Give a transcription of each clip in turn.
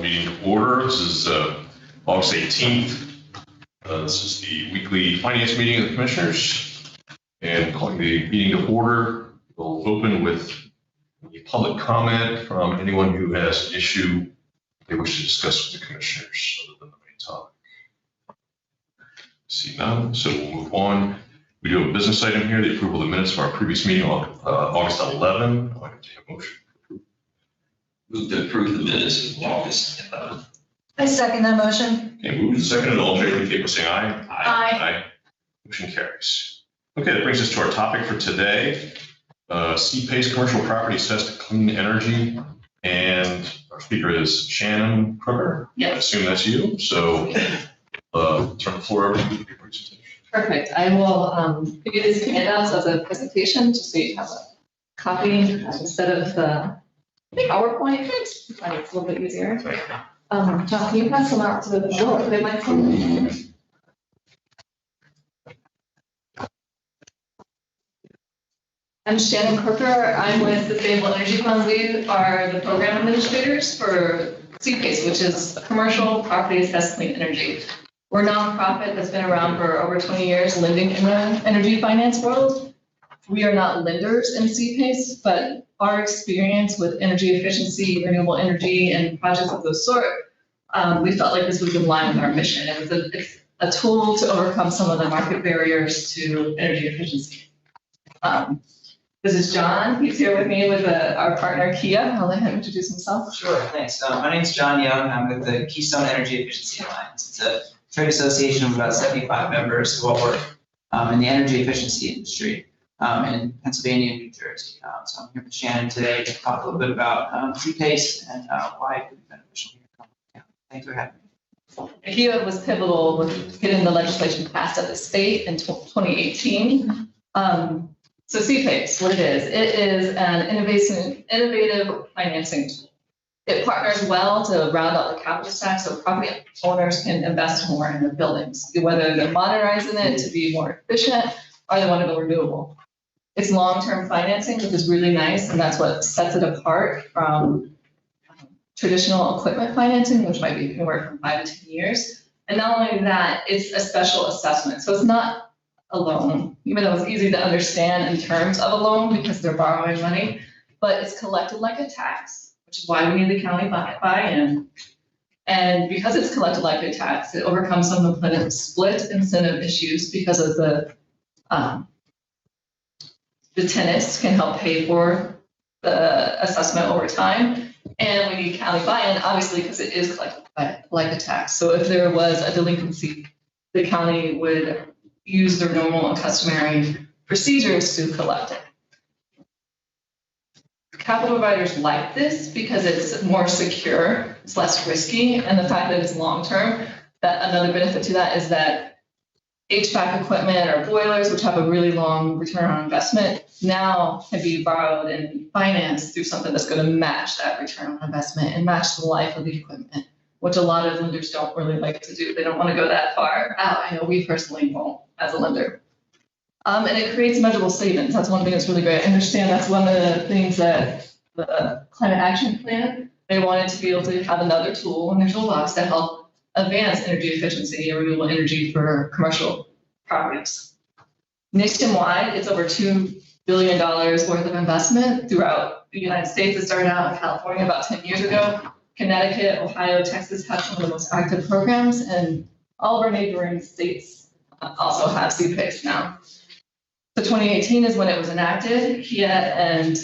meeting to order. This is August 18th. This is the weekly finance meeting of the commissioners. And calling the meeting to order, we'll open with the public comment from anyone who has an issue they wish to discuss with the commissioners other than the main topic. See none, so we'll move on. We do have a business item here, the approval of the minutes of our previous meeting on August 11. I'd like to take a motion. Move to approve the minutes of August 11. I second that motion. Okay, moved and seconded. All in favor indicate by saying aye. Aye. Motion carries. Okay, that brings us to our topic for today. CPACE Commercial Property Assessed to Clean Energy. And our speaker is Shannon Kruger. Yes. I assume that's you. So turn the floor over to you for your presentation. Perfect. I will give you these handouts as a presentation, just so you have a copy instead of the PowerPoint. I find it's a little bit easier. John, can you pass them out to the board? They might come. I'm Shannon Kruger. I'm with the Sustainable Energy Fund. We are the program administrators for CPACE, which is Commercial Property Assessed Clean Energy. We're a nonprofit that's been around for over 20 years, lending in the energy finance world. We are not lenders in CPACE, but our experience with energy efficiency, renewable energy, and projects of those sort, we felt like this was in line with our mission. It was a tool to overcome some of the market barriers to energy efficiency. This is John. He's here with me with our partner, Kia. I'll let him introduce himself. Sure, thanks. My name is John Young. I'm with the Keystone Energy Efficiency Alliance. It's a trade association of about 75 members who all work in the energy efficiency industry in Pennsylvania and New Jersey. So I'm here with Shannon today to talk a little bit about CPACE and why it could be beneficial here in Cumberland County. Thanks for having me. Kia was pivotal with getting the legislation passed at the state in 2018. So CPACE, what it is an innovative financing tool. It partners well to round out the capital stack so property owners can invest more in their buildings, whether they're modernizing it to be more efficient or they want to go renewable. It's long-term financing, which is really nice, and that's what sets it apart from traditional equipment financing, which might be anywhere from 5 to 10 years. And not only that, it's a special assessment. So it's not a loan, even though it's easy to understand in terms of a loan because they're borrowing money, but it's collected like a tax, which is why we need the county buy-in. And because it's collected like a tax, it overcomes some of the split incentive issues because of the tenants can help pay for the assessment over time. And we need county buy-in, obviously, because it is collected like a tax. So if there was a delinquency, the county would use their normal and customary procedures to collect it. Capital providers like this because it's more secure, it's less risky, and the fact that it's long-term. That another benefit to that is that HVAC equipment or boilers, which have a really long return on investment, now can be borrowed and financed through something that's going to match that return on investment and match the life of the equipment, which a lot of lenders don't really like to do. They don't want to go that far out. I know we personally won't as a lender. And it creates measurable savings. That's one thing that's really great. I understand that's one of the things that the Climate Action Plan, they wanted to be able to have another tool in their toolbox to help advance energy efficiency and renewable energy for commercial properties. Nationwide, it's over $2 billion worth of investment throughout the United States. It started out in California about 10 years ago. Connecticut, Ohio, Texas have some of the most active programs, and all of our neighboring states also have CPACE now. So 2018 is when it was enacted. Kia and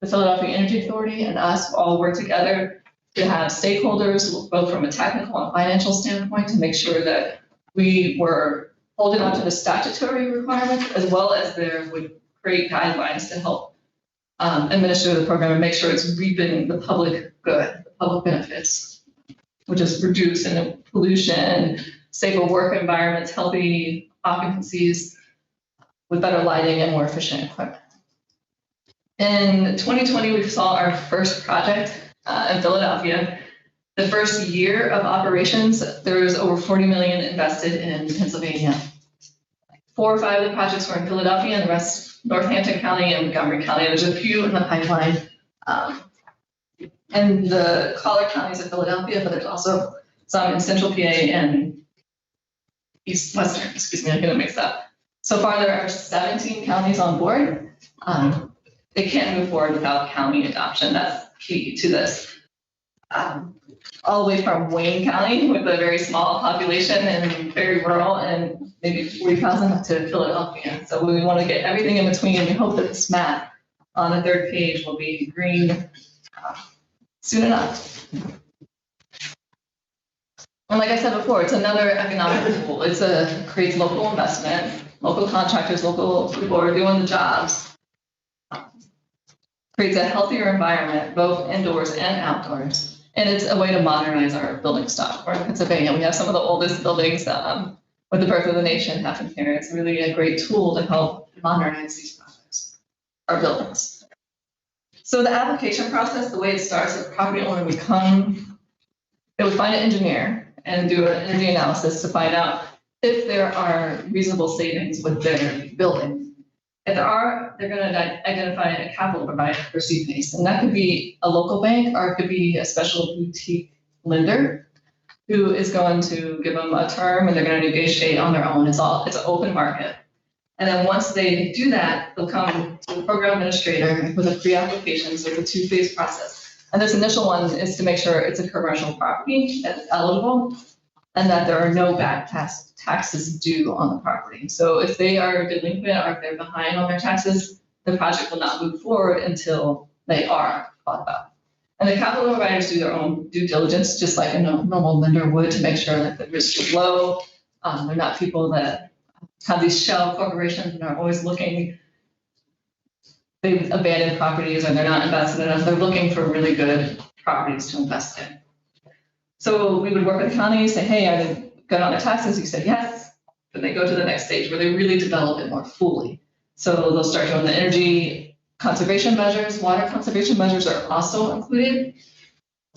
the Philadelphia Energy Authority and us all work together to have stakeholders, both from a technical and financial standpoint, to make sure that we were holding on to the statutory requirements, as well as there would create guidelines to help administer the program and make sure it's reaping the public good, the public benefits, which is reducing pollution, safer work environments, healthy occupancies with better lighting and more efficient equipment. In 2020, we saw our first project in Philadelphia. The first year of operations, there was over $40 million invested in Pennsylvania. 4 or 5 of the projects were in Philadelphia, and the rest Northampton County and Montgomery County. There's a few in the pipeline and the collar counties of Philadelphia, but there's also some in central PA and western, excuse me, I'm gonna mix up. So far, there are 17 counties on board. They can't move forward without county adoption. That's key to this. All the way from Wayne County with a very small population and very rural and maybe 40,000 to Philadelphia. So we want to get everything in between, and we hope that this map on the third page will be green soon enough. And like I said before, it's another economic tool. Creates local investment, local contractors, local people are doing the jobs. Creates a healthier environment, both indoors and outdoors. And it's a way to modernize our building stock. We're in Pennsylvania. We have some of the oldest buildings with the birth of the nation happened here. It's really a great tool to help modernize these projects, our buildings. So the application process, the way it starts, the property owner would come, they would find an engineer and do an energy analysis to find out if there are reasonable savings with their building. If there are, they're going to identify a capital provider for CPACE, and that could be a local bank or it could be a special boutique lender who is going to give them a term and they're going to negotiate on their own. It's an open market. And then once they do that, they'll come to the program administrator with a pre-application, so it's a two-phase process. And this initial one is to make sure it's a commercial property that's eligible and that there are no back taxes due on the property. So if they are delinquent or if they're behind on their taxes, the project will not move forward until they are caught up. And the capital providers do their own due diligence, just like a normal lender would, to make sure that the risk is low. They're not people that have these shell corporations and are always looking. They've abandoned properties or they're not invested enough. They're looking for really good properties to invest in. So we would work with the county, say, hey, are they good on their taxes? You say yes. Then they go to the next stage where they really develop it more fully. So they'll start doing the energy conservation measures. Water conservation measures are also included.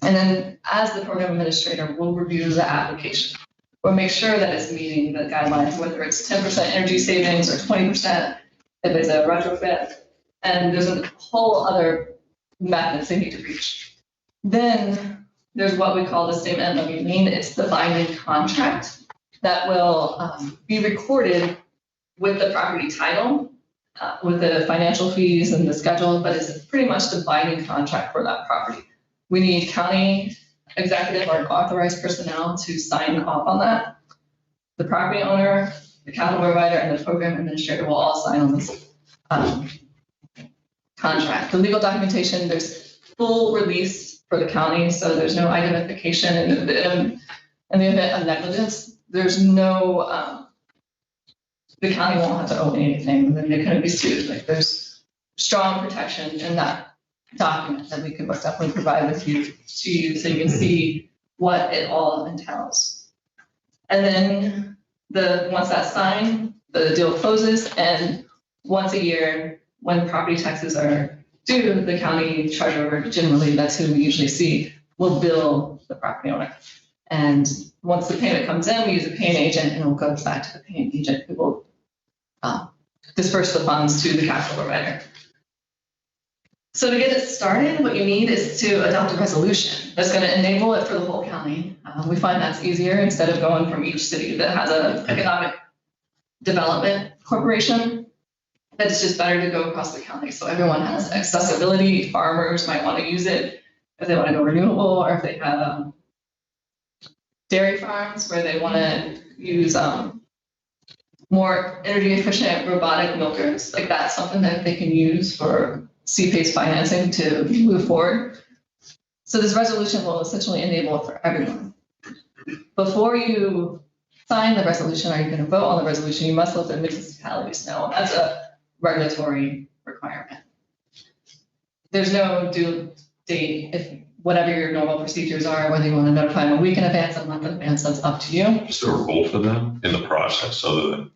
And then as the program administrator, we'll review the application. We'll make sure that it's meeting the guidelines, whether it's 10% energy savings or 20% if it's a retrofit. And there's a whole other methods they need to reach. Then there's what we call the statement of lien. It's the binding contract that will be recorded with the property title, with the financial fees and the schedule, but it's pretty much the binding contract for that property. We need county executive or authorized personnel to sign off on that. The property owner, the capital provider, and the program administrator will all sign on this contract. The legal documentation, there's full release for the county, so there's no identification in the event of negligence. There's no, the county won't have to owe anything, and then they couldn't be sued. Like there's strong protection in that document that we could most definitely provide with you to you so you can see what it all entails. And then once that's signed, the deal closes, and once a year, when property taxes are due, the county treasurer, generally that's who we usually see, will bill the property owner. And once the payment comes in, we use a paying agent and it will go back to the paying agent who will disperse the funds to the capital provider. So to get it started, what you need is to adopt a resolution that's going to enable it for the whole county. We find that's easier instead of going from each city that has an economic development corporation. It's just better to go across the county so everyone has accessibility. Farmers might want to use it if they want to go renewable, or if they have dairy farms where they want to use more energy efficient robotic milkers. Like that's something that they can use for CPACE financing to move forward. So this resolution will essentially enable it for everyone. Before you sign the resolution or you're going to vote on the resolution, you must let the municipalities know. That's a regulatory requirement. There's no due date. If whatever your normal procedures are, whether you want to notify them a week in advance, a month in advance, that's up to you. Is there a role for them in the process other than?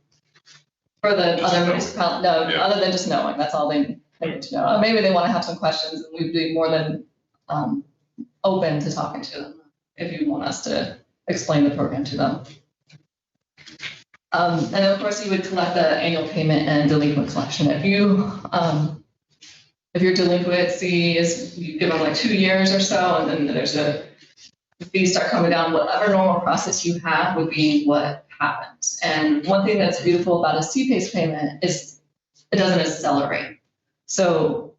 For the other municipalities, no, yeah. Other than just knowing, that's all they need to know. Maybe they want to have some questions, and we'd be more than open to talking to them if you want us to explain the program to them. And then of course you would collect the annual payment and delinquent collection. If if your delinquency is, you give them like 2 years or so, and then there's the fees start coming down, whatever normal process you have would be what happens. And one thing that's beautiful about a CPACE payment is it doesn't accelerate. So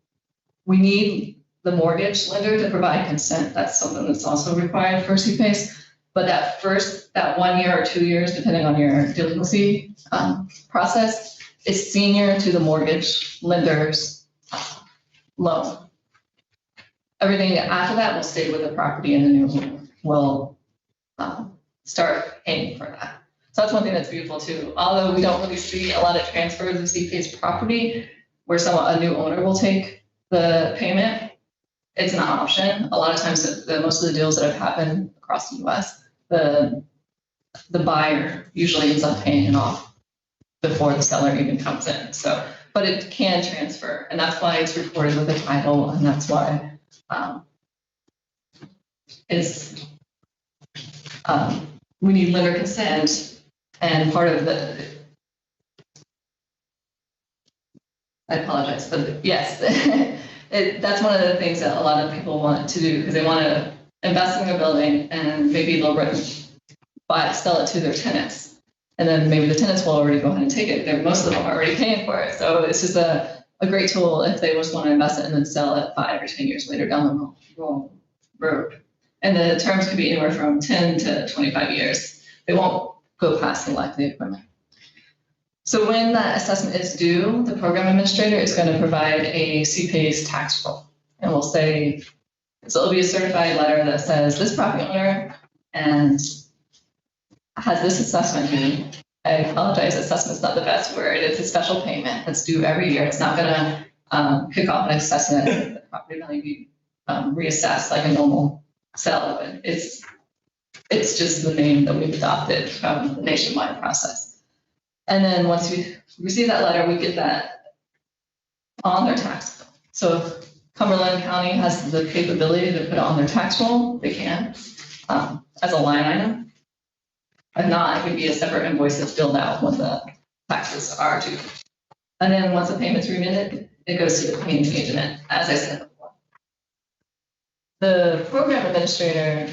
we need the mortgage lender to provide consent. That's something that's also required for CPACE. But that 1 year or 2 years, depending on your delinquency process, is senior to the mortgage lender's loan. Everything after that will stay with the property, and the new owner will start paying for that. So that's one thing that's beautiful too. Although we don't really see a lot of transfers of CPACE property where a new owner will take the payment, it's an option. A lot of times, most of the deals that have happened across the U.S., the buyer usually ends up paying it off before the seller even comes in. So, but it can transfer, and that's why it's recorded with the title, and that's why we need lender consent, and part of I apologize, but yes, that's one of the things that a lot of people want to do because they want to invest in their building and maybe they'll sell it to their tenants. And then maybe the tenants will already go ahead and take it. Most of them are already paying for it. So it's just a great tool if they just want to invest it and then sell it 5 or 10 years later down the road. And the terms could be anywhere from 10 to 25 years. They won't go past the life of the equipment. So when that assessment is due, the program administrator is going to provide a CPACE tax roll. And we'll say, so it'll be a certified letter that says this property owner and has this assessment due. I apologize, assessment's not the best word. It's a special payment that's due every year. It's not going to kick off an assessment. The property value be reassessed like a normal sale. It's just the name that we've adopted from the nationwide process. And then once we receive that letter, we get that on their tax bill. So if Cumberland County has the capability to put it on their tax roll, they can, as a line item. If not, it could be a separate invoice that's billed out when the taxes are due. And then once the payment's remitted, it goes to the payment agent, as I said before. The program administrator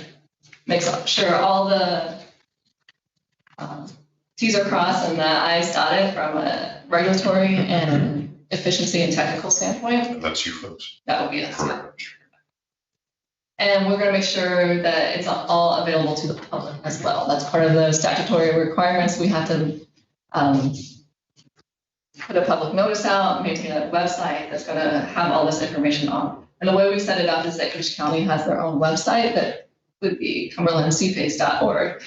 makes sure all the T's are crossed and the I's dotted from a regulatory and efficiency and technical standpoint. That's you folks. That will be us. Correct. And we're going to make sure that it's all available to the public as well. That's part of the statutory requirements. We have to put a public notice out, maintain a website that's going to have all this information on. And the way we set it up is that each county has their own website that would be cumberlandcpace.org.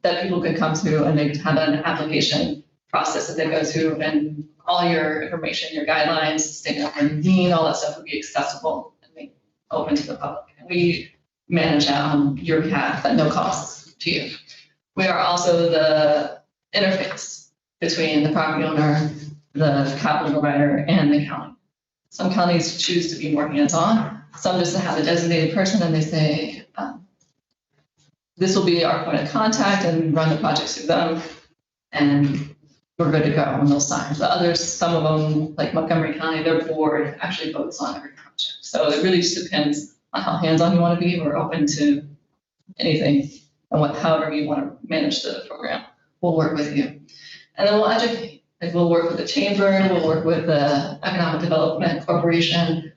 That people could come to, and they have an application process that they go through, and all your information, your guidelines, statement of lien, all that stuff would be accessible and made open to the public. And we manage that on your behalf at no cost to you. We are also the interface between the property owner, the capital provider, and the county. Some counties choose to be more hands-on. Some just have a designated person, and they say, this will be our point of contact, and run the projects through them, and we're good to go, and they'll sign. The others, some of them, like Montgomery County, their board actually votes on every project. So it really just depends on how hands-on you want to be. We're open to anything, and however you want to manage the program, we'll work with you. And then we'll educate. Like we'll work with the chamber, we'll work with the Economic Development Corporation,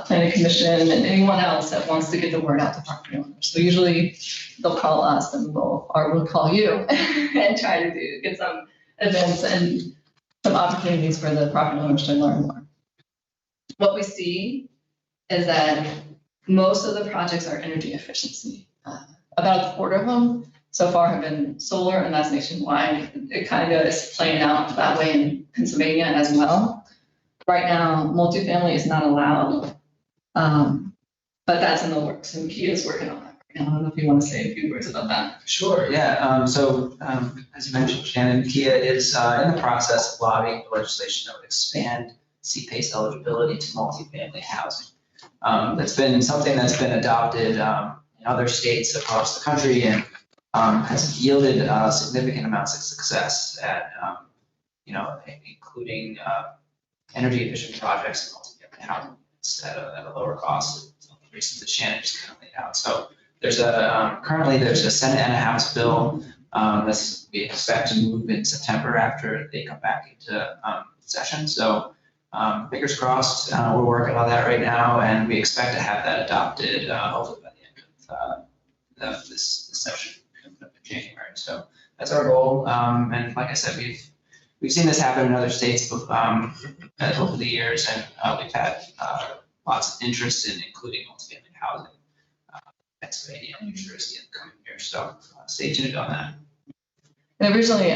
Planning Commission, and anyone else that wants to get the word out to property owners. So usually they'll call us, and we'll call you and try to get some events and some opportunities for the property owners to learn more. What we see is that most of the projects are energy efficiency. About a quarter of them so far have been solar, and that's nationwide. It kind of is playing out that way in Pennsylvania as well. Right now, multifamily is not allowed, but that's in the works, and Kia's working on that. I don't know if you want to say a few words about that. Sure, yeah. As you mentioned, Shannon, Kia is in the process of lobbying for legislation that would expand CPACE eligibility to multifamily housing. That's been something that's been adopted in other states across the country and has yielded significant amounts of success at, including energy efficient projects in multifamily housing instead of at a lower cost. For the reasons that Shannon just kind of laid out. So there's currently there's a Senate and a House bill that's we expect to move in September after they come back into session. So fingers crossed, we're working on that right now, and we expect to have that adopted hopefully by the end of this session in January. So that's our goal. And like I said, we've seen this happen in other states over the years, and we've had lots of interest in including multifamily housing, Pennsylvania and New Jersey in the coming years. So stay tuned on that. And originally,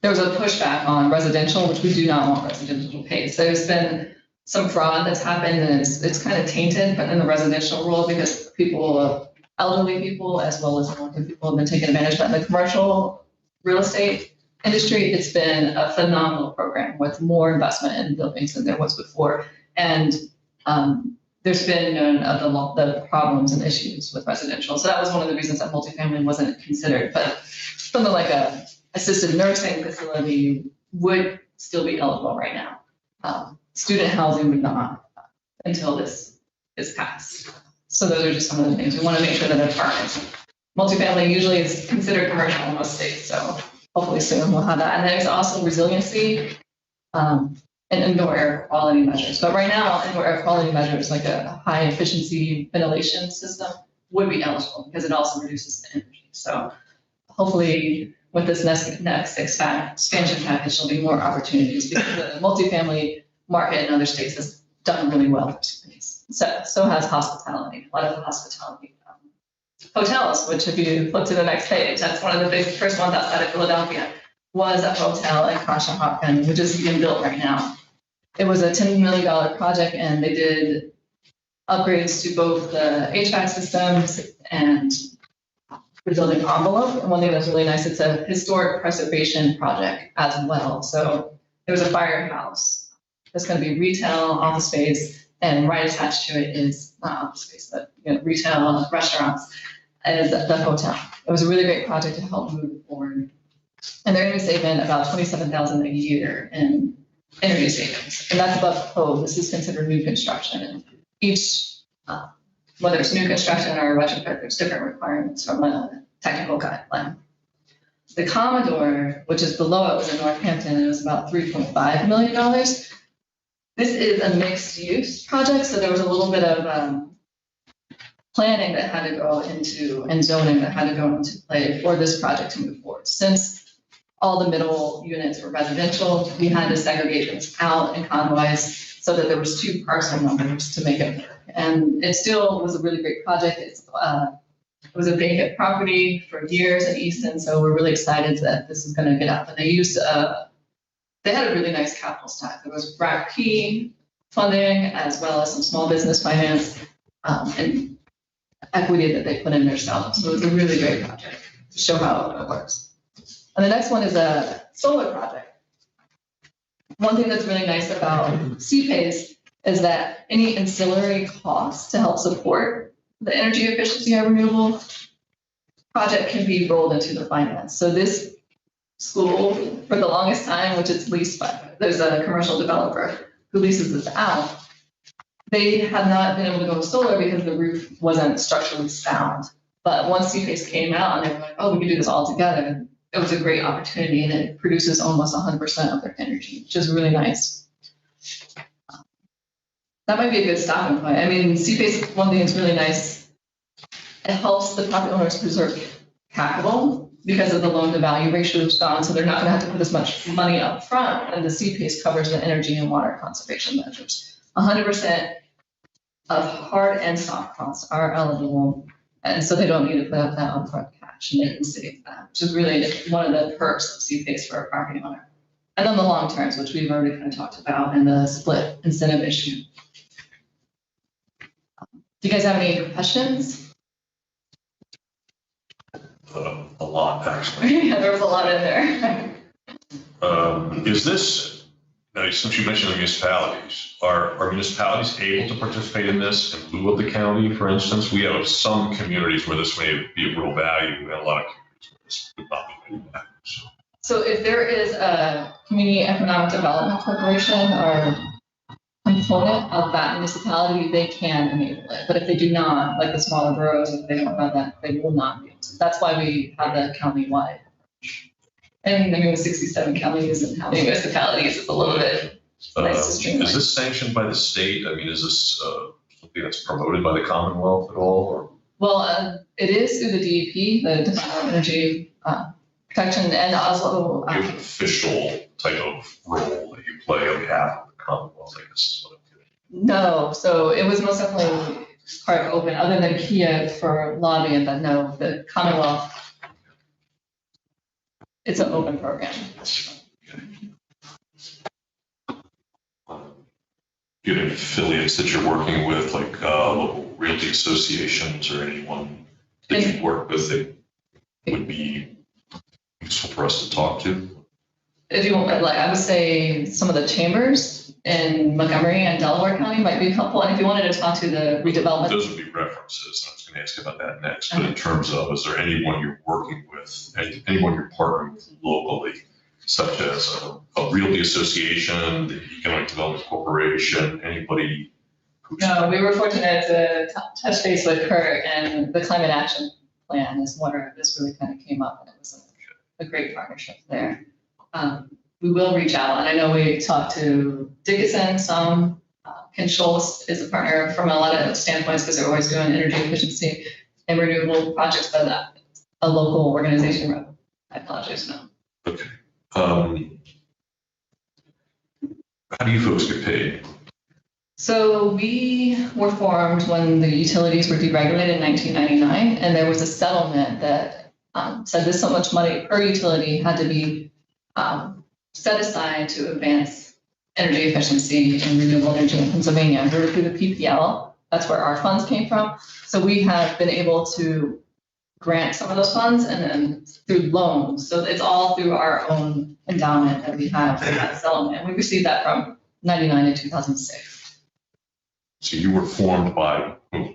there was a pushback on residential, which we do not want residential to pay. So there's been some fraud that's happened, and it's kind of tainted, but in the residential world, because people, elderly people, as well as working people have been taking advantage. But in the commercial real estate industry, it's been a phenomenal program with more investment in buildings than there was before. And there's been none of the problems and issues with residential. So that was one of the reasons that multifamily wasn't considered. But something like a assisted nursing facility would still be eligible right now. Student housing would not until this is passed. So those are just some of the things. We want to make sure that apartments, multifamily usually is considered commercial in most states. So hopefully soon we'll have that. And then there's also resiliency and indoor air quality measures. But right now, indoor air quality measures like a high efficiency ventilation system would be eligible because it also reduces the energy. So hopefully with this next expansion package, there'll be more opportunities because the multifamily market in other states has done really well for space. So has hospitality, a lot of the hospitality. Hotels, which if you flip to the next page, that's one of the big first ones outside of Philadelphia, was a hotel in Conshohocken, which is being built right now. It was a $10 million project, and they did upgrades to both the HVAC systems and the building envelope. And one thing that's really nice, it's a historic preservation project as well. So there was a firehouse. There's going to be retail, office space, and right attached to it is not office space, but retail, restaurants, as the hotel. It was a really great project to help move it forward. And they're going to be saving about $27,000 a year in energy savings. And that's above code. This is considered new construction. And each, whether it's new construction or retrofit, there's different requirements from a technical guideline. The Commodore, which is below it, was in Northampton, it was about $3.5 million. This is a mixed use project, so there was a little bit of planning that had to go into and zoning that had to go into play for this project to move forward. Since all the middle units were residential, we had to segregate things out and convoys so that there was 2 parcel numbers to make it work. And it still was a really great project. It was a vacant property for years in Easton, so we're really excited that this is going to get up. And they used they had a really nice capital stack. There was RACP funding as well as some small business finance and equity that they put in themselves. So it was a really great project to show how it works. And the next one is a solar project. One thing that's really nice about CPACE is that any ancillary costs to help support the energy efficiency of renewable project can be rolled into the finance. So this school, for the longest time, which is leased by, there's a commercial developer who leases this out. They had not been able to go solar because the roof wasn't structurally sound. But once CPACE came out and they were like, oh, we can do this all together, it was a great opportunity, and it produces almost 100% of their energy, which is really nice. That might be a good stopping point. I mean, CPACE, one thing that's really nice, it helps the property owners preserve capital because of the loan to value ratio is gone, so they're not going to have to put as much money up front, and the CPACE covers the energy and water conservation measures. 100% of hard and soft costs are eligible, and so they don't need to put up that upfront cash, and they can save that, which is really one of the perks of CPACE for a property owner. And then the long terms, which we've already kind of talked about, and the split incentive issue. Do you guys have any questions? A lot, actually. Yeah, there was a lot in there. Is this, now, since you mentioned the municipalities, are municipalities able to participate in this in lieu of the county, for instance? We have some communities where this may be of real value, and a lot of communities where this would not be of value. So if there is a community economic development corporation or component of that municipality, they can enable it. But if they do not, like the smaller boroughs, if they don't have that, they will not be able to. That's why we have the county-wide. And I mean, with 67 counties and how many municipalities, it's a little bit nice to streamline. Is this sanctioned by the state? I mean, is this something that's promoted by the Commonwealth at all? Or? Well, it is through the DEP, the Department of Energy Protection, and also. You have an official type of role that you play on behalf of the Commonwealth, I guess is what I'm getting. No, so it was most definitely part of open, other than Kia for lobbying, but no, the Commonwealth, it's an open program. Do you have any affiliates that you're working with, like local realty associations or anyone that you work with that would be useful for us to talk to? If you want, like, I would say some of the chambers in Montgomery and Delaware County might be helpful. And if you wanted to talk to the redevelopment. Those would be references. I was going to ask about that next. But in terms of, is there anyone you're working with, anyone you're partnering with locally, such as a realty association, the Economic Development Corporation, anybody? No, we were fortunate to touch base with Kurt, and the Climate Action Plan is where this really kind of came up, and it was a great partnership there. We will reach out, and I know we talked to Dickinson some. Ken Schultz is a partner from a lot of standpoints because they're always doing energy efficiency and renewable projects, but a local organization, I apologize, no. Okay. How do you folks get paid? So we were formed when the utilities were deregulated in 1999, and there was a settlement that said this so much money per utility had to be set aside to advance energy efficiency and renewable energy in Pennsylvania. We were through the PPL. That's where our funds came from. So we have been able to grant some of those funds and then through loans. So it's all through our own endowment that we have in that settlement. We received that from 99 to 2006. So you were formed by who?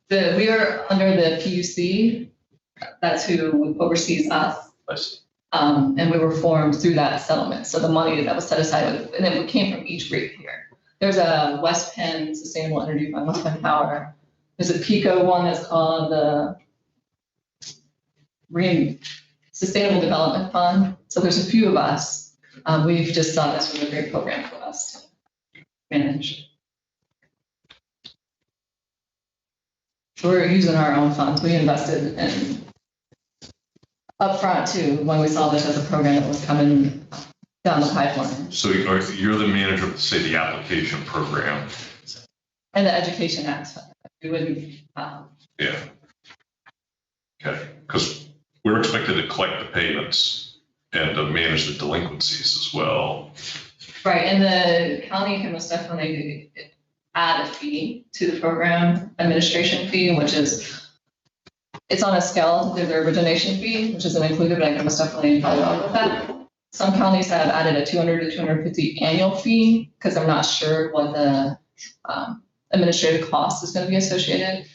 We are under the PUC. That's who oversees us. I see. And we were formed through that settlement. So the money that was set aside, and it came from each rate here. There's a West Penn Sustainable Energy Fund, West Penn Power. There's a PICO one that's called the Sustainable Development Fund. So there's a few of us. We've just thought this was a great program for us to manage. So we're using our own funds. We invested in upfront too when we saw this as a program that was coming down the pipeline. So you're the manager of, say, the application program. And the education aspect. We wouldn't. Yeah. Okay. Because we're expected to collect the payments and to manage the delinquencies as well. Right, and the county can most definitely add a fee to the program, administration fee, which is, it's on a scale to their origination fee, which isn't included, but I can most definitely follow up with that. Some counties have added a 200 to 250 annual fee because I'm not sure what the administrative cost is going to be associated.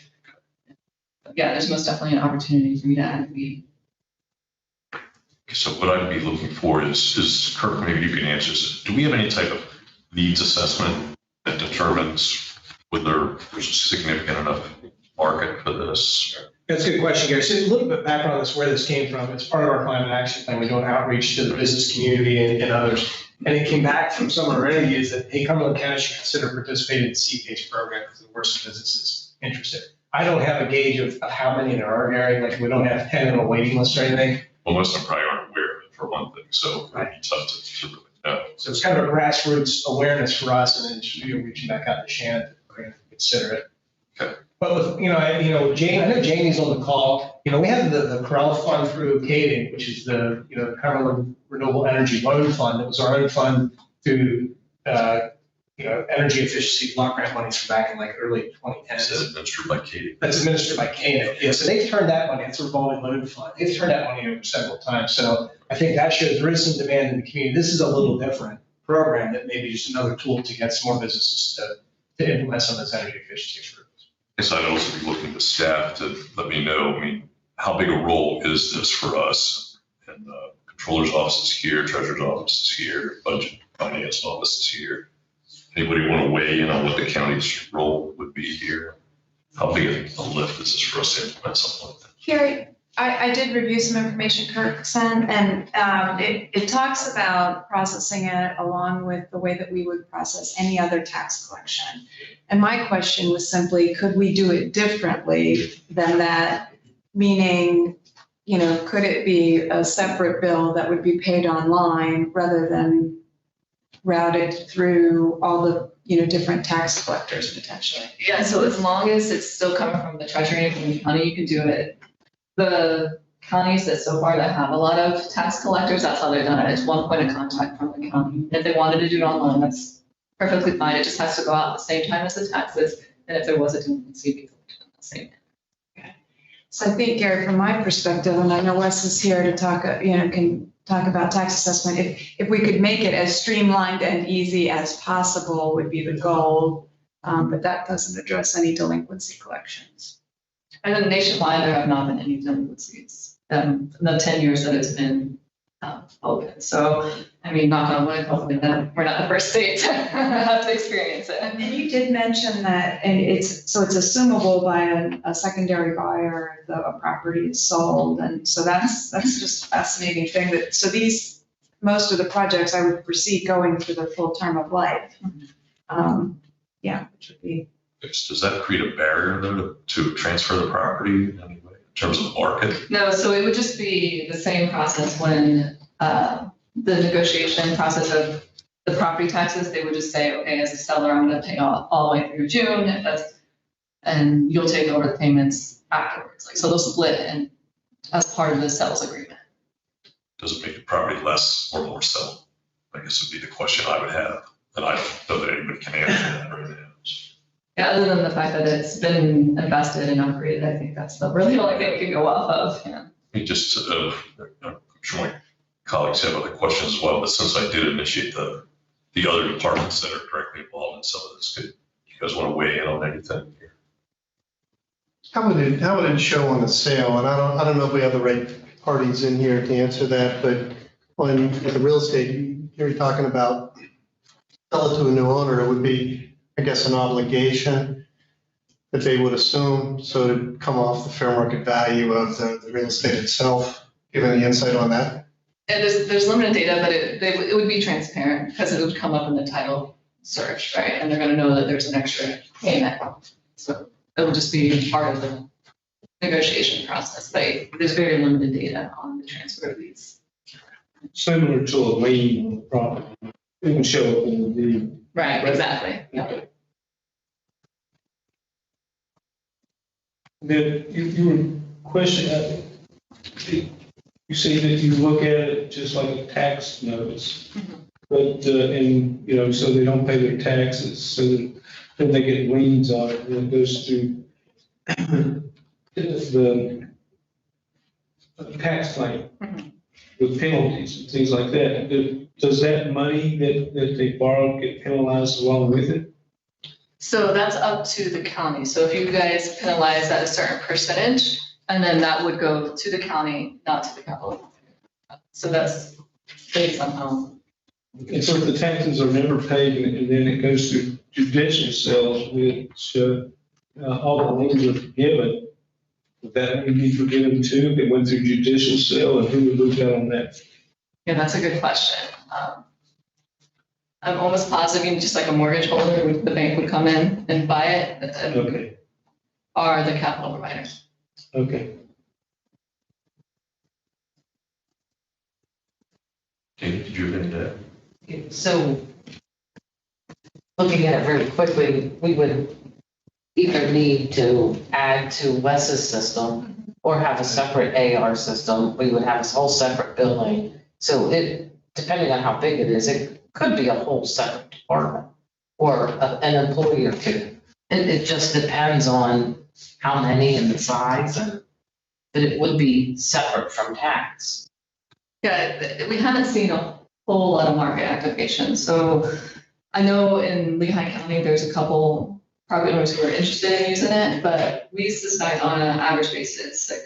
But yeah, there's most definitely an opportunity for you to add a fee. So what I'd be looking for is Kirk, maybe you can answer this. Do we have any type of needs assessment that determines whether there's a significant enough market for this? That's a good question, Gary. So a little bit of background on this, where this came from. It's part of our climate action plan. We're doing outreach to the business community and others. And it came back from some of our interviews that, hey, Cumberland County should consider participating in the CPACE program because there were some businesses interested. I don't have a gauge of how many there are, Gary. Like, we don't have 10 on a waiting list or anything. Well, most of them probably aren't aware of it for one thing, so it'd be tough to really know. So it's kind of a grassroots awareness for us, and then just reaching back out to Shannon to consider it. Okay. But with, Jane, I know Jamie's on the call. We have the Corral Fund through CADING, which is the Cumberland Renewable Energy Loan Fund. It was our own fund through energy efficiency block grant monies from back in like early 2010s. That's administered by Katie. That's administered by CADING. Yeah, so they've turned that money. It's a revolving loan fund. They've turned that money over several times. So I think that shows there is some demand in the community. This is a little different program that maybe just another tool to get some more businesses to implement some of this energy efficiency improvements. Yes, I'd also be looking to staff to let me know, how big a role is this for us? And controller's office is here, treasurer's office is here, budget finance office is here. Anybody want to weigh in on what the county's role would be here? How big a lift is this for us to implement something like that? Here, I did review some information Kirk sent, and it talks about processing it along with the way that we would process any other tax collection. And my question was simply, could we do it differently than that? Meaning, you know, could it be a separate bill that would be paid online rather than routed through all the, you know, different tax collectors potentially? Yeah, so as long as it's still coming from the treasury and from the county, you can do it. The counties that so far that have a lot of tax collectors, that's how they've done it. It's one point of contact from the county. If they wanted to do it online, that's perfectly fine. It just has to go out at the same time as the taxes. And if there was a delinquency, it'd be collected at the same time. So I think, Gary, from my perspective, and I know Wes is here to talk, you know, can talk about tax assessment. If we could make it as streamlined and easy as possible would be the goal. But that doesn't address any delinquency collections. And then nationwide, there have not been any delinquencies in the 10 years that it's been open. So, I mean, knock on wood, hopefully that we're not the first state to have to experience it. And you did mention that, and it's assumable by a secondary buyer if the property is sold. And so that's just a fascinating thing that, so most of the projects I would foresee going through the full term of life. Yeah, which would be. Does that create a barrier though to transfer the property in any way in terms of the market? No, so it would just be the same process when the negotiation process of the property taxes, they would just say, okay, as a seller, I'm going to pay all the way through June, if that's, and you'll take over the payments afterwards. Like, so they'll split and as part of the sales agreement. Does it make the property less or more sellable? I guess would be the question I would have, and I don't know that anybody can answer that right now. Yeah, other than the fact that it's been invested and upgraded, I think that's really the only thing we can go off of. Yeah. I'm sure my colleagues have other questions as well, but since I did initiate the other departments that are directly involved in some of this, could you guys want to weigh in on anything here? How would it show on the sale? And I don't know if we have the right parties in here to answer that, but on the real estate, you're talking about sell it to a new owner, it would be, I guess, an obligation that they would assume, so to come off the fair market value of the real estate itself. Give any insight on that? And there's limited data, but it would be transparent because it would come up in the title search, right? And they're going to know that there's an extra payment. So it will just be part of the negotiation process, but there's very limited data on the transfer of these. Similar to a lien on the property. It can show up in the deed. Right, exactly. Yeah. Then you were questioning, you say that you look at it just like a tax notice. But, and, you know, so they don't pay their taxes, so that then they get liens on it, and it goes through the tax claim with penalties and things like that. Does that money that they borrow get penalized along with it? So that's up to the county. So if you guys penalize at a certain percentage, and then that would go to the county, not to the capital. So that's based on how. And so if the taxes are never paid and then it goes through judicial sales, which all the liens are forgiven, would that be forgiven too? If it went through judicial sale, and who would look out on that? Yeah, that's a good question. I'm almost positive, even just like a mortgage holder, the bank would come in and buy it. Okay. Or the capital provider. Okay. Did you have any to add? So, looking at it very quickly, we would either need to add to Wes's system or have a separate AR system. We would have a whole separate billing. So it, depending on how big it is, it could be a whole separate department or an employee or two. It just depends on how many and the size, and but it would be separate from tax. Yeah, we haven't seen a whole lot of market activation. So I know in Lehigh County, there's a couple property owners who are interested in using it, but we suspect on an average basis, like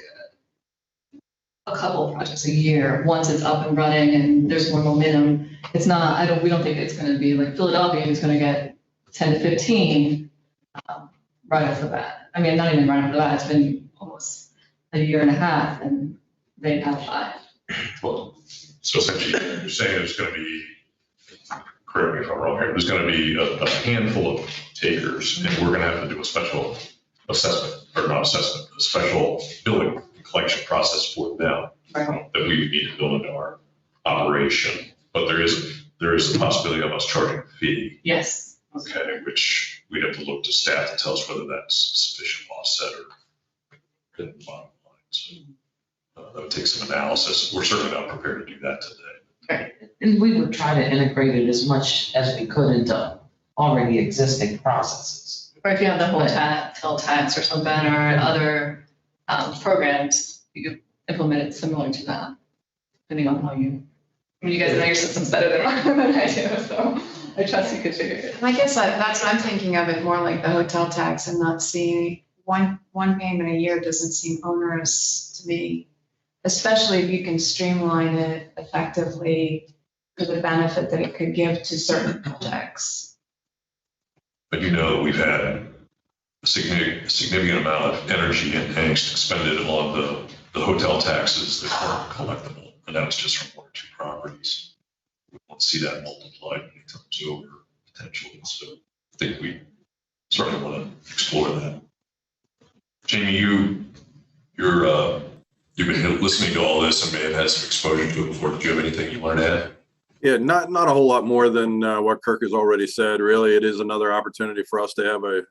a couple of projects a year, once it's up and running and there's more momentum. It's not, we don't think it's going to be like Philadelphia who's going to get 10 to 15 right off the bat. I mean, not even right off the bat, it's been almost a year and a half and they've had 5. Well, so essentially, you're saying there's going to be, correct me if I'm wrong here, there's going to be a handful of takers, and we're going to have to do a special assessment, or not assessment, a special billing and collection process for them Right. that we would need to build into our operation. But there is a possibility of us charging a fee, Yes. okay, which we'd have to look to staff to tell us whether that's sufficient offset or in the bottom line. So that would take some analysis. We're certainly not prepared to do that today. And we would try to integrate it as much as we could into already existing processes. Or if you have the hotel tax or something or other programs, you could implement it similar to that, depending on how you, I mean, you guys know your systems better than I do, so I trust you could figure it. And I guess that's what I'm thinking of it more like the hotel tax and not seeing one payment a year doesn't seem onerous to me, especially if you can streamline it effectively for the benefit that it could give to certain projects. But you know, we've had a significant amount of energy and angst expended on the hotel taxes that aren't collectible, and that was just from 1 or 2 properties. We won't see that multiplied many times over potentially, so I think we certainly want to explore that. Jamie, you've been listening to all this and may have had some exposure to it before. Did you have anything you wanted to add? Yeah, not a whole lot more than what Kirk has already said. Really, it is another opportunity for us to have a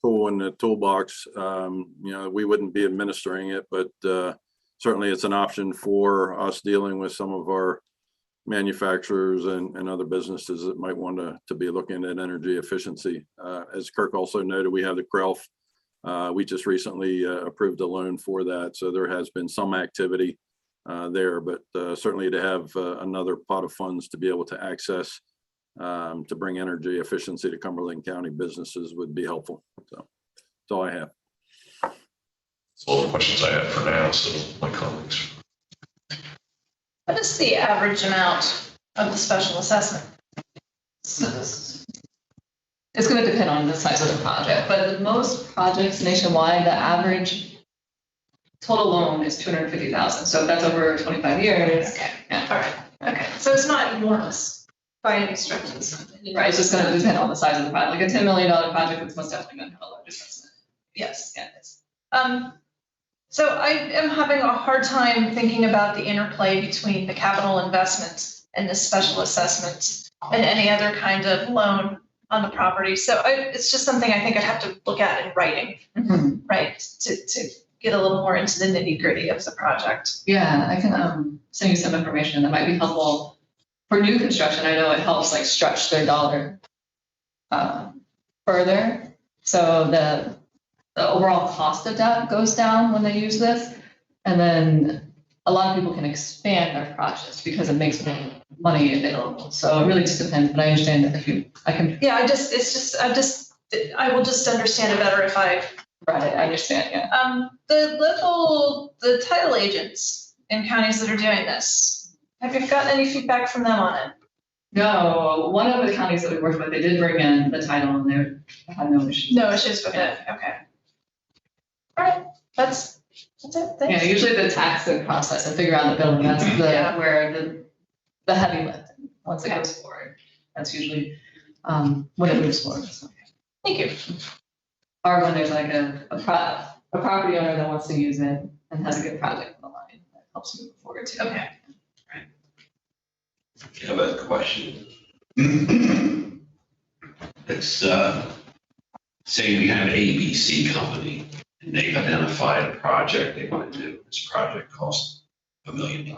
tool in the toolbox. We wouldn't be administering it, but certainly it's an option for us dealing with some of our manufacturers and other businesses that might want to be looking at energy efficiency. As Kirk also noted, we have the CRELF. We just recently approved a loan for that, so there has been some activity there, but certainly to have another pot of funds to be able to access to bring energy efficiency to Cumberland County businesses would be helpful. So that's all I have. That's all the questions I have for now, so my colleagues. What is the average amount of the special assessment? It's going to depend on the size of the project, but most projects nationwide, the average total loan is $250,000. So if that's over 25 years, Okay, yeah. all right, okay, so it's not enormous by any stretch of the imagination. Right, it's just going to depend on the size of the project. Like a $10 million project, it's most definitely going to have a large assessment. Yes. Yeah, it's, So I am having a hard time thinking about the interplay between the capital investment and the special assessment and any other kind of loan on the property. So it's just something I think I'd have to look at in writing, right? To get a little more into the nitty gritty of the project. yeah, I can send you some information that might be helpful for new construction. I know it helps like stretch their dollar further. So the overall cost of debt goes down when they use this. And then a lot of people can expand their projects because it makes more money available. So it really just depends, but I understand that Yeah, I will just understand it better if I. right, I understand, yeah. The title agents in counties that are doing this, have you gotten any feedback from them on it? No, one of the counties that we worked with, they did bring in the title and they had no issues. No issues with it, okay. All right, that's it, Yeah, thanks. usually the taxing process and figure out the billing, that's Yeah. where the heavy lift, once it goes forward. That's usually when it moves forward. So. Thank you. Or when there's like a property owner that wants to use it and has a good project on the line, that helps move forward too. Okay. I have a question. It's, say we have an ABC company and they've identified a project they want to do. This project costs $1 million.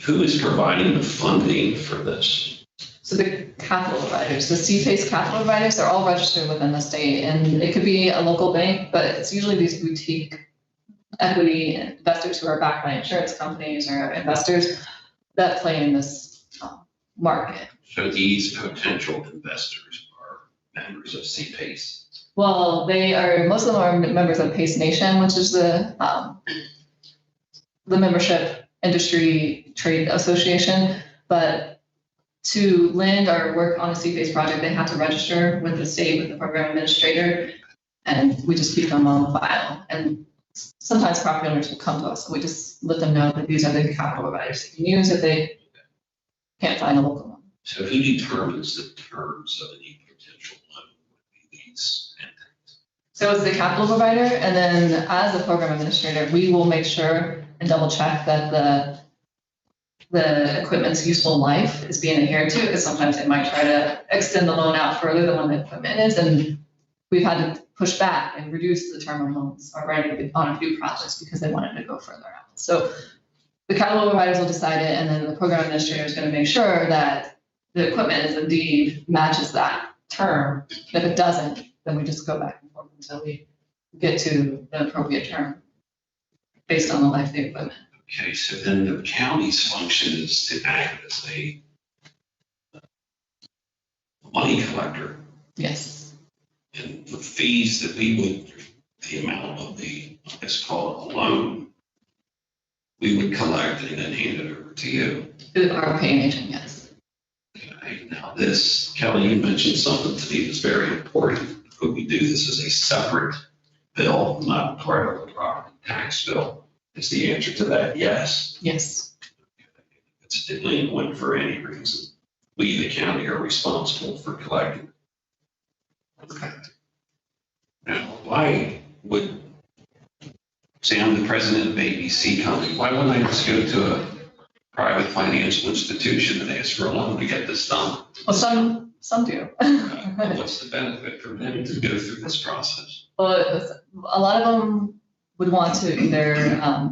Who is providing the funding for this? So the capital providers, the C-PACE capital providers, they're all registered within the state, and it could be a local bank, but it's usually these boutique equity investors who are backed by insurance companies or investors that play in this market. So these potential investors are members of CPACE. Well, most of them are members of PACE Nation, which is the membership industry trade association, but to lend or work on a C-phase project, they have to register with the state, with the program administrator, and we just keep them on file. And sometimes property owners will come to us, and we just let them know that these are the capital providers they can use if they can't find a local one. So who determines the terms of any potential loan would be these entities? So it's the capital provider, and then as the program administrator, we will make sure and double check that the equipment's useful life is being adhered to, because sometimes they might try to extend the loan out further than when the equipment is, and we've had to push back and reduce the term of loans already on a few projects because they wanted to go further out. So the capital providers will decide it, and then the program administrator is going to make sure that the equipment is indeed matches that term. If it doesn't, then we just go back and forth until we get to the appropriate term based on the life of the equipment. Okay, so then the county's function is to act as a money collector. Yes. And the fees that we would, the amount of the, let's call it a loan, we would collect and then hand it over to you. Our paying agent, yes. Okay, now this, Kelly, you mentioned something to me that's very important. Could we do this as a separate bill, not part of the property tax bill? Is the answer to that yes? Yes. It's delinquent for any reason. We, the county, are responsible for collecting. Okay. Now, why would, say I'm the president of ABC Company, why wouldn't I just go to a private financial institution and ask for a loan to get this done? Well, some do. What's the benefit for them to go through this process? Well, a lot of them would want to either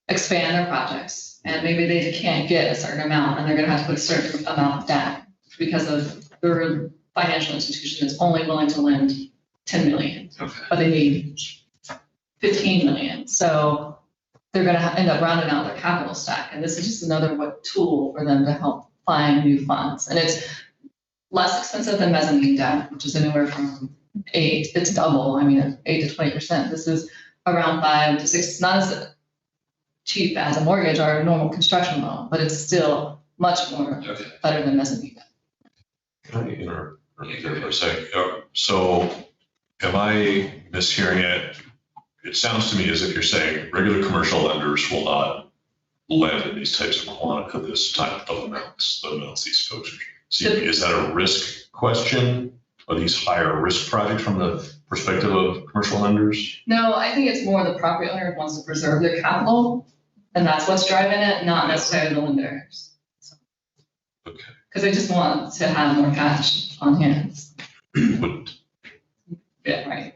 expand their projects, and maybe they can't get a certain amount, and they're going to have to put a certain amount down because of their financial institution is only willing to lend 10 million, Okay. but they need 15 million. So they're going to end up rounding out their capital stack, and this is just another tool for them to help find new funds. And it's less expensive than mezzanine debt, which is anywhere from 8, it's double, 8 to 20%. This is around 5 to 6. It's not as cheap as a mortgage or a normal construction loan, but it's still much more better than mezzanine debt. Can I interrupt there for a second? So am I mishearing it? It sounds to me as if you're saying regular commercial lenders will not lend in these types of this type of amounts, the amounts these folks are seeking. Is that a risk question? Are these higher risk projects from the perspective of commercial lenders? No, I think it's more the property owner wants to preserve their capital, and that's what's driving it, not necessarily the lenders. Okay. Because they just want to have more cash on hand. But Yeah, right.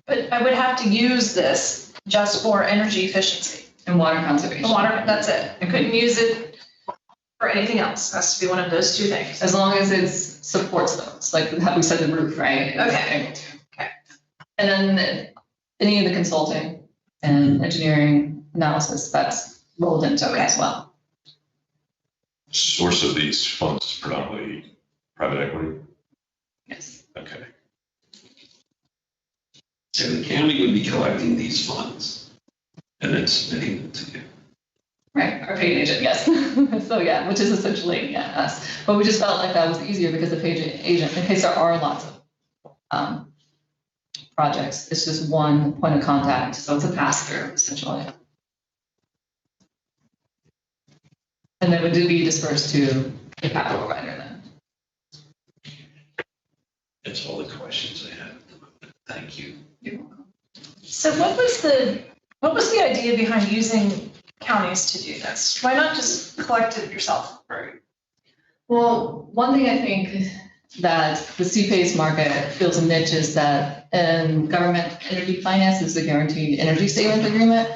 But I would have to use this just for energy efficiency. And water conservation. The water, that's it. I couldn't use it for anything else. It has to be one of those two things. As long as it supports those, like how we said the roof, right? Okay. Okay. And then any of the consulting and engineering analysis that's rolled into it as well. source of these funds is predominantly private equity? Yes. Okay. So the county would be collecting these funds and then submitting them to you. Right, our paid agent, yes. So yeah, which is essentially, yeah, us. But we just felt like that was easier because the paid agent, in case there are lots of projects, it's just one point of contact. So it's a pass-through essentially. And then would be dispersed to the capital provider then. That's all the questions I have at the moment. Thank you. You're welcome. So what was the idea behind using counties to do this? Why not just collect it yourself? Well, one thing I think that the CPACE market feels a niche is that in government energy finance is the guaranteed energy savings agreement.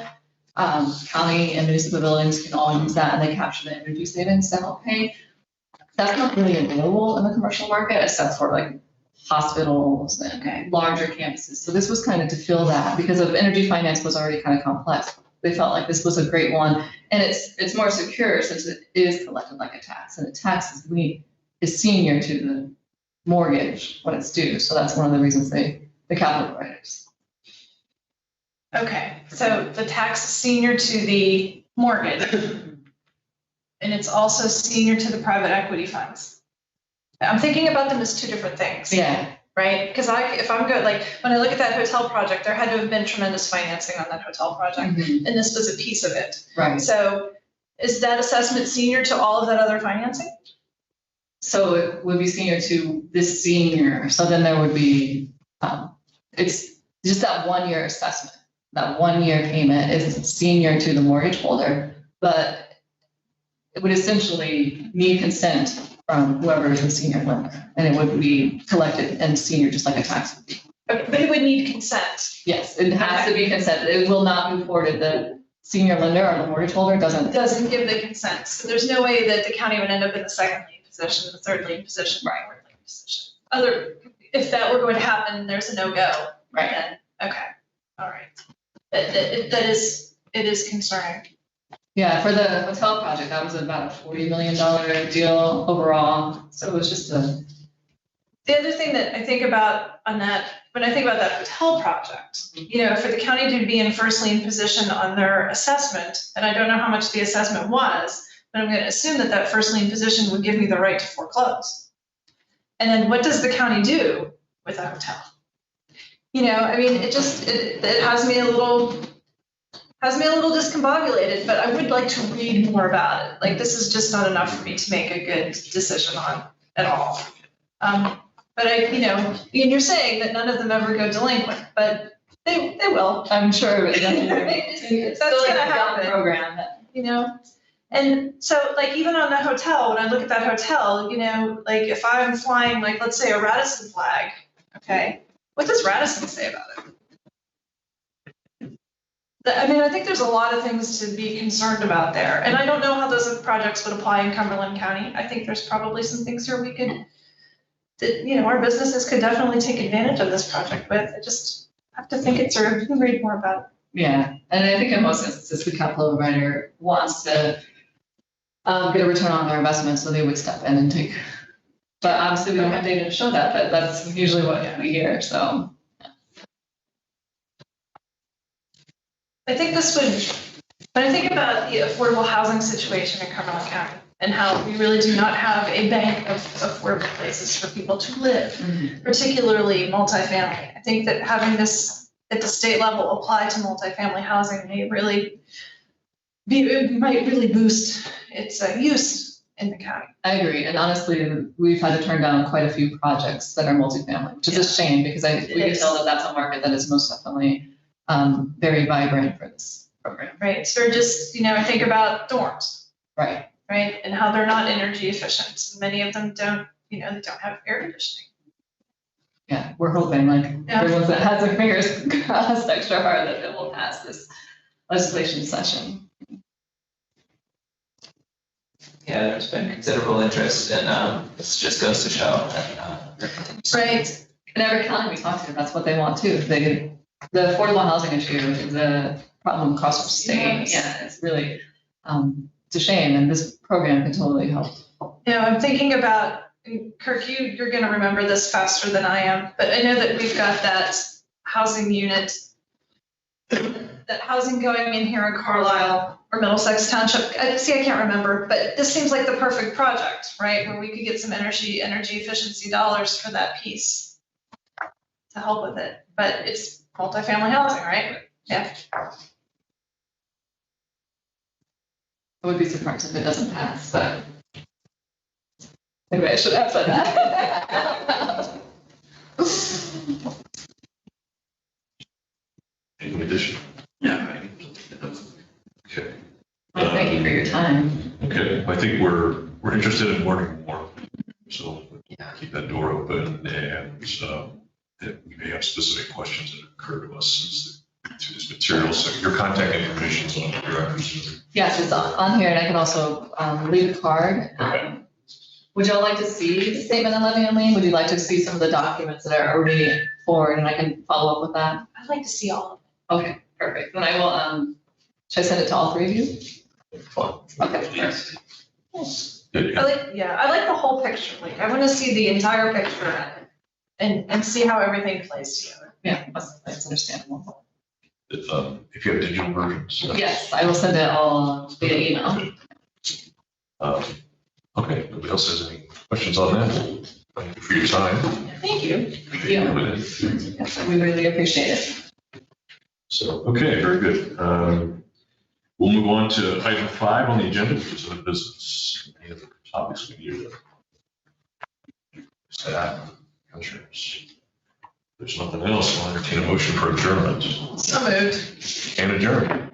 County and municipal buildings can all use that and they capture the energy savings to help pay. That's not really available in the commercial market except for like hospitals and larger campuses. So this was kind of to fill that because of energy finance was already kind of complex. They felt like this was a great one, and it's more secure since it is collected like a tax, and the tax is senior to the mortgage when it's due. So that's one of the reasons the capital providers. Okay, so the tax is senior to the mortgage. And it's also senior to the private equity funds. I'm thinking about them as two different things. Yeah, Right? Because if I'm good, like when I look at that hotel project, there had to have been tremendous financing on that hotel project. And this was a piece of it. right. So is that assessment senior to all of that other financing? So it would be senior to this senior, so then there would be, it's just that 1 year assessment. That 1 year payment is senior to the mortgage holder, but it would essentially need consent from whoever is the senior lender, and it would be collected and senior, just like a tax would be. But it would need consent. Yes, it has to be consent. It will not move forward if the senior lender or the mortgage holder doesn't. Doesn't give the consent. So there's no way that the county would end up in the second lien position, the third lien position, Right. fourth lien position. If that were going to happen, there's a no-go. Right. Then, okay, all right. It is concerning. Yeah, for the hotel project, that was about a $40 million deal overall. So it was just a, The other thing that I think about on that, when I think about that hotel project, you know, for the county to be in first lien position on their assessment, and I don't know how much the assessment was, but I'm going to assume that that first lien position would give me the right to foreclose. And then what does the county do with a hotel? You know, I mean, it has me a little discombobulated, but I would like to read more about it. Like, this is just not enough for me to make a good decision on at all. But and you're saying that none of them ever go delinquent, but they will. I'm sure it It's still like gonna a young happen. program. You know, and so like even on that hotel, when I look at that hotel, you know, like if I'm flying, like let's say a Radisson flag, okay, what does Radisson say about it? I mean, I think there's a lot of things to be concerned about there, and I don't know how those projects would apply in Cumberland County. I think there's probably some things here we could, that, you know, our businesses could definitely take advantage of this project with. I just have to think it through and read more about it. Yeah, and I think in most instances, the capital provider wants to get a return on their investment, so they would step in and take. But obviously, we don't have data to show that, but that's usually what we hear, so. I think this would, when I think about the affordable housing situation in Cumberland County and how we really do not have a bank of affordable places for people to live, particularly multifamily. I think that having this at the state level apply to multifamily housing may really it might really boost its use in the county. I agree, and honestly, we've had to turn down quite a few projects that are multifamily, which is a shame, because we can tell that that's a market that is most definitely very vibrant for this program. Right, so just, you know, I think about dorms. Right. Right, and how they're not energy efficient. Many of them don't, you know, they don't have air conditioning. Yeah, we're hoping, like, everyone that has their fingers crossed extra hard that it will pass this legislation session. Yeah, there's been considerable interest, and this just goes to show that. Right. In every county we talk to, that's what they want too. The affordable housing issue is a problem across the state. Yes. Yeah, it's really, it's a shame, and this program can totally help. You know, I'm thinking about, Kirk, you're gonna remember this faster than I am, but I know that we've got that housing unit, that housing going in here in Carlisle or Middlesex Township. I can't remember, but this seems like the perfect project, right? Where we could get some energy efficiency dollars for that piece to help with it. But it's multifamily housing, right? Yeah. I would be surprised if it doesn't pass, but maybe I should have said that. Any addition? Yeah. Okay. Well, thank you for your time. Okay, I think we're interested in learning more, so keep that door open, and we may have specific questions that occur to us through this material. So your contact information is on your records. Yes, it's on here, and I can also leave a card. Okay. Would y'all like to see the statement of levy and lien? Would you like to see some of the documents that are already forward, and I can follow up with that? I'd like to see all of Okay, perfect. Then I will, should I send it to all three of you? Fine. Okay. it. I like the whole picture. Like, I want to see the entire picture and see how everything plays together. Yeah, that's understandable. if you have digital versions. Yes, I will send it all via email. Okay, nobody else has any questions on that? Thank you for your time. Thank you. Yes, we really appreciate it. So, okay, very good. We'll move on to item 5 on the agenda, which is other business. Any other topics we need to staff, commissioners? There's nothing else. I'll entertain a motion for adjournment So moved. and adjourn.